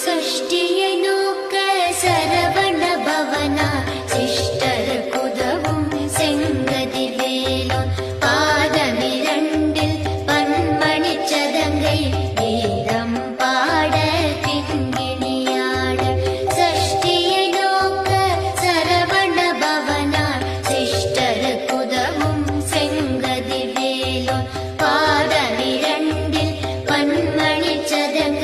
சஷ்டியை நோக்க சரவண பவனா சிஷ்டர் குதவும் செங்கதிர் வேலோன் பாதமிரண்டில் பன்மணி சதங்கை வேதம் பாட கிங்கிணியாட சஷ்டியை நோக்க சரவண பவனா சிஷ்டர் குதவும் செங்கதிர் வேலோன் பாதமிரண்டில் பன்மணி சதங்கை